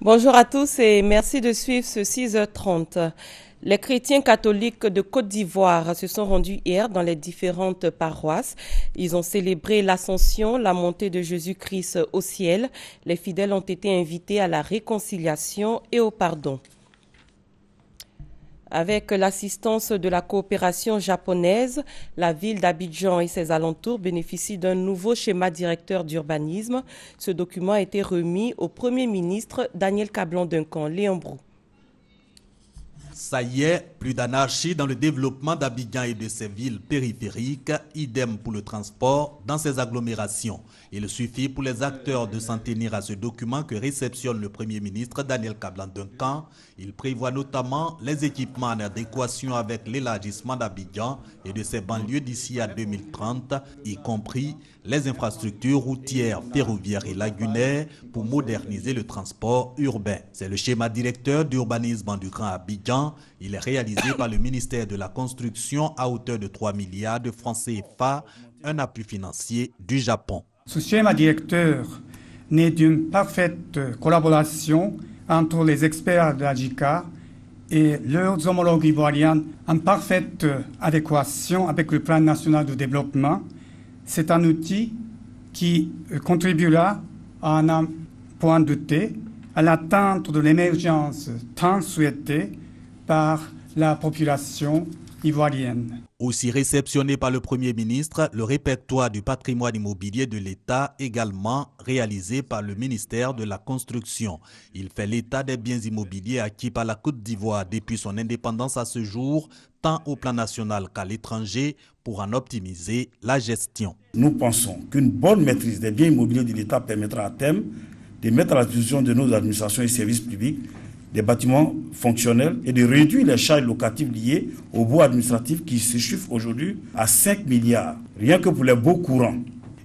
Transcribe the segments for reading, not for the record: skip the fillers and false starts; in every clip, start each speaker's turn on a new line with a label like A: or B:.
A: Bonjour à tous et merci de suivre ce 6h30. Les chrétiens catholiques de Côte d'Ivoire se sont rendus hier dans les différentes paroisses. Ils ont célébré l'Ascension, la montée de Jésus-Christ au ciel. Les fidèles ont été invités à la réconciliation et au pardon. Avec l'assistance de la coopération japonaise, la ville d'Abidjan et ses alentours bénéficient d'un nouveau schéma directeur d'urbanisme. Ce document a été remis au Premier ministre Daniel Kablan-Duncan. Léon Brou.
B: Ça y est, plus d'anarchie dans le développement d'Abidjan et de ses villes périphériques, idem pour le transport dans ses agglomérations. Il suffit pour les acteurs de s'en tenir à ce document que réceptionne le Premier ministre Daniel Kablan-Duncan. Il prévoit notamment les équipements en adéquation avec l'élargissement d'Abidjan et de ses banlieues d'ici à 2030, y compris les infrastructures routières, ferroviaires et lagunaires pour moderniser le transport urbain. C'est le schéma directeur d'urbanisme du Grand Abidjan. Il est réalisé par le ministère de la Construction à hauteur de 3 milliards de francs CFA, un appui financier du Japon.
C: Ce schéma directeur naît d'une parfaite collaboration entre les experts de la JICA et leurs homologues ivoiriens en parfaite adéquation avec le plan national de développement. C'est un outil qui contribuera à un point de thé à l'atteinte de l'émergence tant souhaitée par la population ivoirienne.
B: Aussi réceptionné par le Premier ministre, le répertoire du patrimoine immobilier de l'État, également réalisé par le ministère de la Construction. Il fait l'état des biens immobiliers acquis par la Côte d'Ivoire depuis son indépendance à ce jour, tant au plan national qu'à l'étranger, pour en optimiser la gestion.
D: Nous pensons qu'une bonne maîtrise des biens immobiliers de l'État permettra à terme de mettre à la disposition de nos administrations et services publics des bâtiments fonctionnels et de réduire les charges locatives liées aux baux administratifs qui se chiffrent aujourd'hui à 5 milliards, rien que pour les baux courants,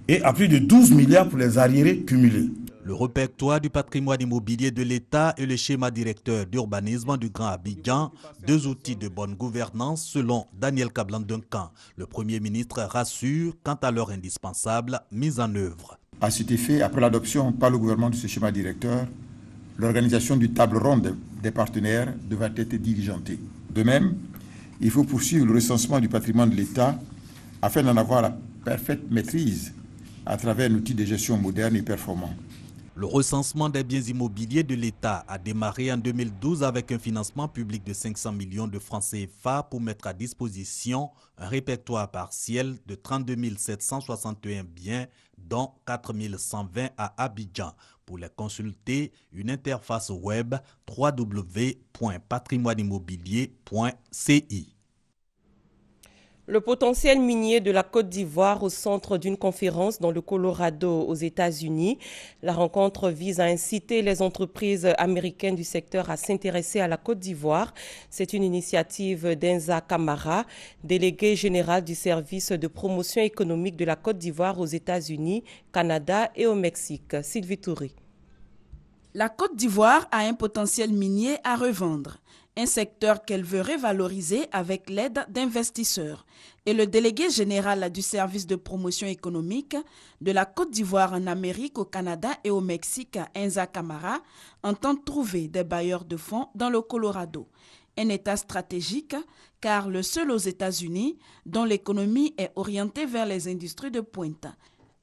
D: et à plus de 12 milliards pour les arriérés cumulés.
B: Le répertoire du patrimoine immobilier de l'État et le schéma directeur d'urbanisme du Grand Abidjan, deux outils de bonne gouvernance selon Daniel Kablan-Duncan. Le Premier ministre rassure quant à leur indispensable mise en œuvre.
E: À cet effet, après l'adoption par le gouvernement de ce schéma directeur, l'organisation du table ronde des partenaires devra être diligentée. De même, il faut poursuivre le recensement du patrimoine de l'État afin d'en avoir la parfaite maîtrise à travers un outil de gestion moderne et performant.
B: Le recensement des biens immobiliers de l'État a démarré en 2012 avec un financement public de 500 millions de francs CFA pour mettre à disposition un répertoire partiel de 32 761 biens, dont 4 120 à Abidjan. Pour les consulter, une interface web www.patrimoineimmobilier.ci.
A: Le potentiel minier de la Côte d'Ivoire au centre d'une conférence dans le Colorado aux États-Unis. La rencontre vise à inciter les entreprises américaines du secteur à s'intéresser à la Côte d'Ivoire. C'est une initiative d'Enza Camara, délégué général du service de promotion économique de la Côte d'Ivoire aux États-Unis, Canada et au Mexique. Sylvie Toury.
F: La Côte d'Ivoire a un potentiel minier à revendre, un secteur qu'elle veut revaloriser avec l'aide d'investisseurs. Et le délégué général du service de promotion économique de la Côte d'Ivoire en Amérique, au Canada et au Mexique, Enza Camara, entend trouver des bailleurs de fonds dans le Colorado. Un état stratégique car le seul aux États-Unis dont l'économie est orientée vers les industries de pointe,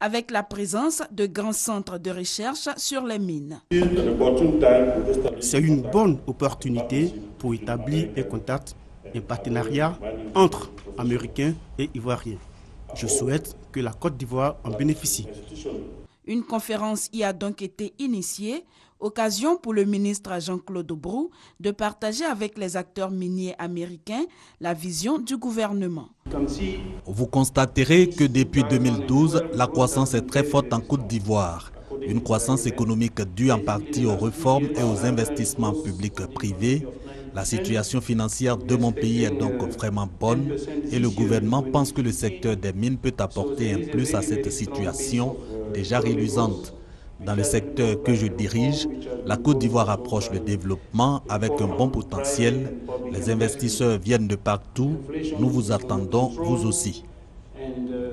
F: avec la présence de grands centres de recherche sur les mines.
G: C'est une bonne opportunité pour établir un contact, un partenariat entre Américains et Ivoiriens. Je souhaite que la Côte d'Ivoire en bénéficie.
F: Une conférence y a donc été initiée, occasion pour le ministre Jean-Claude Brou de partager avec les acteurs miniers américains la vision du gouvernement.
B: Vous constaterez que depuis 2012, la croissance est très forte en Côte d'Ivoire. Une croissance économique due en partie aux réformes et aux investissements publics privés. La situation financière de mon pays est donc vraiment bonne et le gouvernement pense que le secteur des mines peut apporter un plus à cette situation déjà réluisante. Dans le secteur que je dirige, la Côte d'Ivoire approche le développement avec un bon potentiel. Les investisseurs viennent de partout. Nous vous attendons, vous aussi.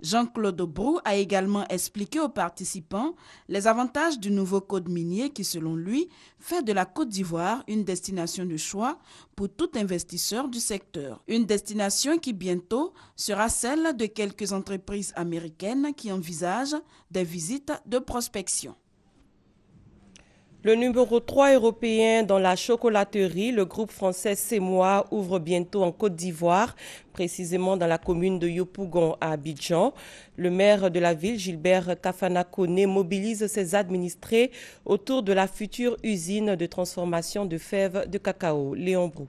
F: Jean-Claude Brou a également expliqué aux participants les avantages du nouveau code minier qui, selon lui, fait de la Côte d'Ivoire une destination de choix pour tout investisseur du secteur. Une destination qui bientôt sera celle de quelques entreprises américaines qui envisagent des visites de prospection.
A: Le numéro 3 européen dans la chocolaterie, le groupe français Semois, ouvre bientôt en Côte d'Ivoire, précisément dans la commune de Yopougon à Abidjan. Le maire de la ville, Gilbert Kafana Koné, mobilise ses administrés autour de la future usine de transformation de fèves de cacao. Léon Brou.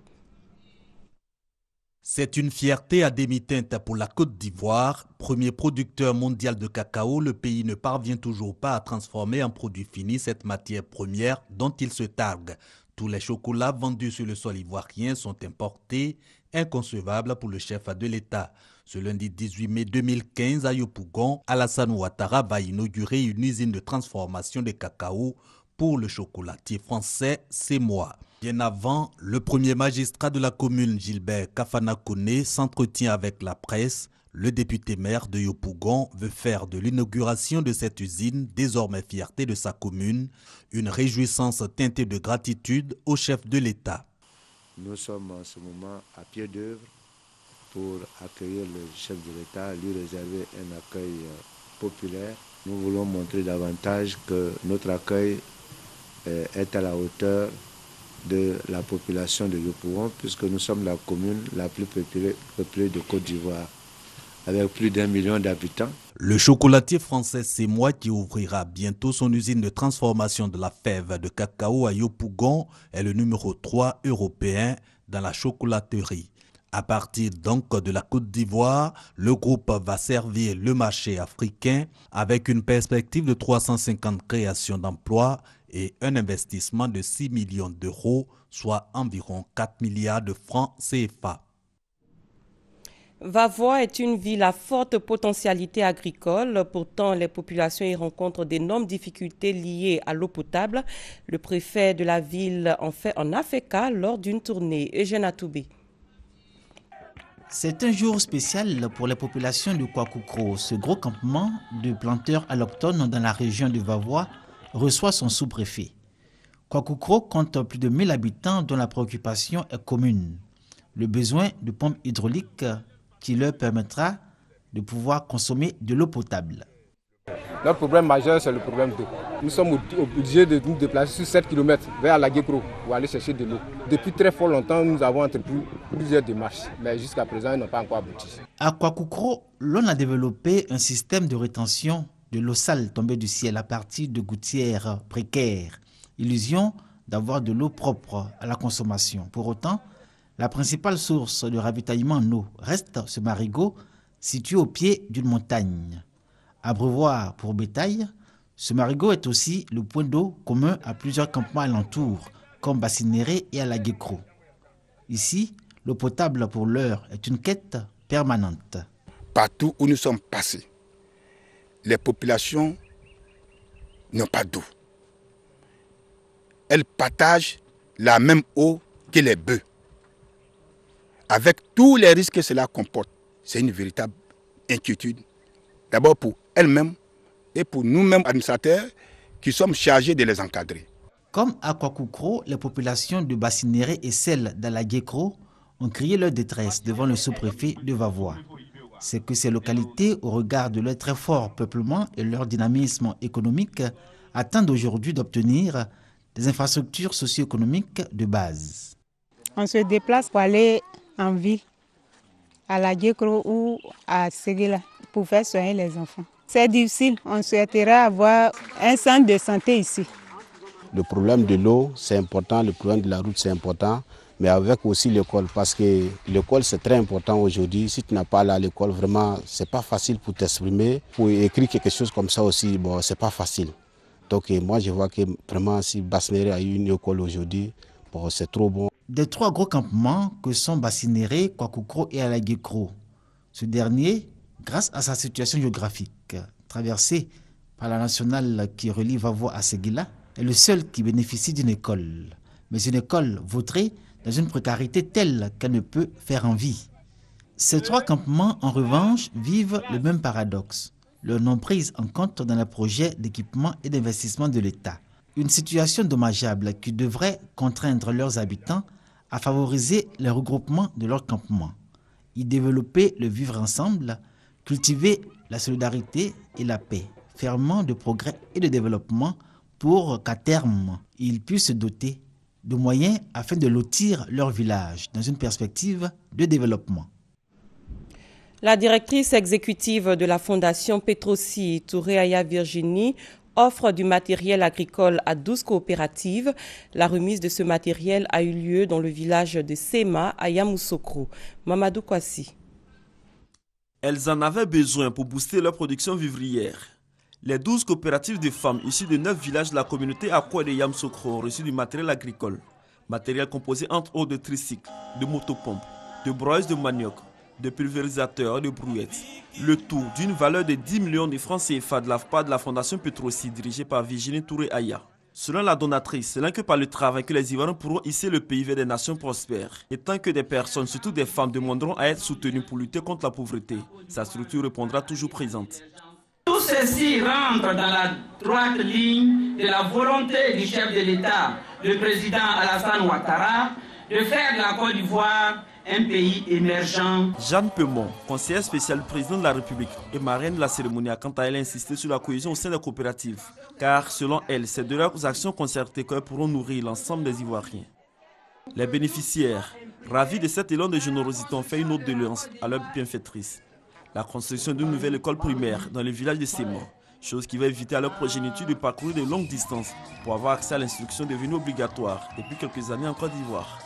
B: C'est une fierté à demi-teinte pour la Côte d'Ivoire. Premier producteur mondial de cacao, le pays ne parvient toujours pas à transformer en produit fini cette matière première dont il se targue. Tous les chocolats vendus sur le sol ivoirien sont importés, inconcevable pour le chef de l'État. Ce lundi 18 mai 2015, à Yopougon, Alassane Ouattara va inaugurer une usine de transformation de cacao pour le chocolatier français Semois. Bien avant, le premier magistrat de la commune, Gilbert Kafana Koné, s'entretient avec la presse. Le député maire de Yopougon veut faire de l'inauguration de cette usine, désormais fierté de sa commune, une réjouissance teintée de gratitude au chef de l'État.
H: Nous sommes en ce moment à pied d'œuvre pour accueillir le chef de l'État, lui réserver un accueil populaire. Nous voulons montrer davantage que notre accueil est à la hauteur de la population de Yopougon, puisque nous sommes la commune la plus peuplée de Côte d'Ivoire, avec plus d'1 million d'habitants.
B: Le chocolatier français Semois, qui ouvrira bientôt son usine de transformation de la fève de cacao à Yopougon, est le numéro 3 européen dans la chocolaterie. À partir donc de la Côte d'Ivoire, le groupe va servir le marché africain avec une perspective de 350 créations d'emplois et un investissement de 6 millions d'euros, soit environ 4 milliards de francs CFA.
A: Vavois est une ville à forte potentialité agricole. Pourtant, les populations y rencontrent d'énormes difficultés liées à l'eau potable. Le préfet de la ville en a fait cas lors d'une tournée. Eugène Atoubé.
I: C'est un jour spécial pour les populations de Kwakoukro. Ce gros campement de planteurs allochtones dans la région de Vavois reçoit son sous-préfet. Kwakoukro compte plus de 1000 habitants dont la préoccupation est commune. Le besoin de pompes hydrauliques qui leur permettra de pouvoir consommer de l'eau potable.
J: Notre problème majeur, c'est le problème d'eau. Nous sommes obligés de nous déplacer sur 7 km vers la Guécro pour aller chercher de l'eau. Depuis très fort longtemps, nous avons entrepris plusieurs démarches, mais jusqu'à présent, ils n'ont pas encore abouti.
I: À Kwakoukro, l'on a développé un système de rétention de l'eau sale tombée du ciel à partir de gouttières précaires. Illusion d'avoir de l'eau propre à la consommation. Pour autant, la principale source de ravitaillement en eau reste ce marigot situé au pied d'une montagne. Abreuvoir pour bétail, ce marigot est aussi le point d'eau commun à plusieurs campements alentours, comme Bassinéré et à la Guécro. Ici, l'eau potable pour l'heure est une quête permanente.
K: Partout où nous sommes passés, les populations n'ont pas d'eau. Elles partagent la même eau que les bœufs. Avec tous les risques que cela comporte, c'est une véritable inquiétude. D'abord pour elles-mêmes et pour nous-mêmes administrateurs qui sommes chargés de les encadrer.
I: Comme à Kwakoukro, les populations de Bassinéré et celles d'Alaguécro ont crié leur détresse devant le sous-préfet de Vavois. C'est que ces localités, au regard de leur très fort peuplement et leur dynamisme économique, attendent aujourd'hui d'obtenir des infrastructures socio-économiques de base.
L: On se déplace pour aller en ville, à la Guécro ou à Séguéla, pour faire soigner les enfants. C'est difficile, on souhaiterait avoir un centre de santé ici.
M: Le problème de l'eau, c'est important, le problème de la route, c'est important, mais avec aussi l'école, parce que l'école, c'est très important aujourd'hui. Si tu n'as pas là à l'école, vraiment, c'est pas facile pour t'exprimer. Pour écrire quelque chose comme ça aussi, bon, c'est pas facile. Donc moi, je vois que vraiment, si Bassinéré a eu une école aujourd'hui, bon, c'est trop bon.
I: Des 3 gros campements que sont Bassinéré, Kwakoukro et Alaguécro. Ce dernier, grâce à sa situation géographique, traversée par la nationale qui relie Vavois à Séguéla, est le seul qui bénéficie d'une école. Mais une école vautrée dans une précarité telle qu'elle ne peut faire envie. Ces 3 campements, en revanche, vivent le même paradoxe. Leur non prise en compte dans les projets d'équipement et d'investissement de l'État. Une situation dommageable qui devrait contraindre leurs habitants à favoriser le regroupement de leurs campements, y développer le vivre ensemble, cultiver la solidarité et la paix, ferment de progrès et de développement pour qu'à terme, ils puissent se doter de moyens afin de lotir leur village dans une perspective de développement.
A: La directrice exécutive de la Fondation Petrosi, Touréaya Virginie, offre du matériel agricole à 12 coopératives. La remise de ce matériel a eu lieu dans le village de Sema, à Yamoussoukro. Mamadou Kwasi.
N: Elles en avaient besoin pour booster leur production vivrière. Les 12 coopératives de femmes issues de 9 villages de la communauté Akwa de Yamoussoukro ont reçu du matériel agricole. Matériel composé entre autres de tricycles, de motopompes, de broyeuses de manioc, de pulvérisateurs et de brouettes. Le tout d'une valeur de 10 millions de francs CFA de la part de la Fondation Petrosi dirigée par Virginie Touréaya. Selon la donatrice, c'est là que par le travail que les Ivoiriens pourront hisser le pays vers des nations prospères. Et tant que des personnes, surtout des femmes, demanderont à être soutenues pour lutter contre la pauvreté, sa structure répondra toujours présente.
O: Tout ceci rentre dans la droite ligne de la volonté du chef de l'État, le président Alassane Ouattara, de faire de la Côte d'Ivoire un pays émergent.
N: Jeanne Peumont, conseillère spéciale du président de la République et marraine de la cérémonie, a quant à elle insisté sur la cohésion au sein des coopératives. Car selon elle, c'est de leurs actions concertées qu'elles pourront nourrir l'ensemble des Ivoiriens. Les bénéficiaires, ravis de cet élan de générosité, ont fait une autre doléance à leur bienfaitrice. La construction d'une nouvelle école primaire dans le village de Sema, chose qui va éviter à leur progéniture de parcourir de longues distances pour avoir accès à l'instruction devenue obligatoire depuis quelques années en Côte d'Ivoire.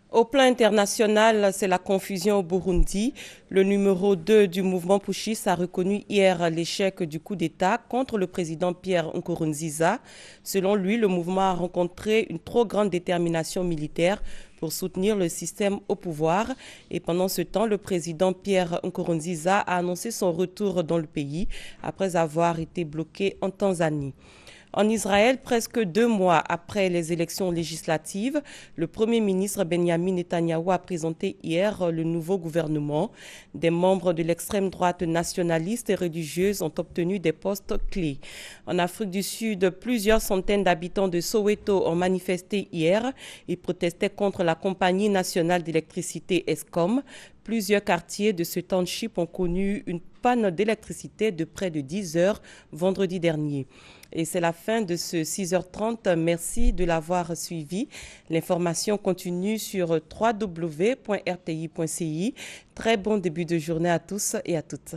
A: Au plan international, c'est la confusion au Burundi. Le numéro 2 du mouvement putschiste a reconnu hier l'échec du coup d'État contre le président Pierre Nkurunziza. Selon lui, le mouvement a rencontré une trop grande détermination militaire pour soutenir le système au pouvoir. Et pendant ce temps, le président Pierre Nkurunziza a annoncé son retour dans le pays après avoir été bloqué en Tanzanie. En Israël, presque 2 mois après les élections législatives, le Premier ministre Benjamin Netanyahou a présenté hier le nouveau gouvernement. Des membres de l'extrême droite nationaliste et religieuse ont obtenu des postes clés. En Afrique du Sud, plusieurs centaines d'habitants de Soweto ont manifesté hier. Ils protestaient contre la compagnie nationale d'électricité ESCOM. Plusieurs quartiers de ce township ont connu une panne d'électricité de près de 10 heures vendredi dernier. Et c'est la fin de ce 6h30. Merci de l'avoir suivi. L'information continue sur www.rti.ci. Très bon début de journée à tous et à toutes.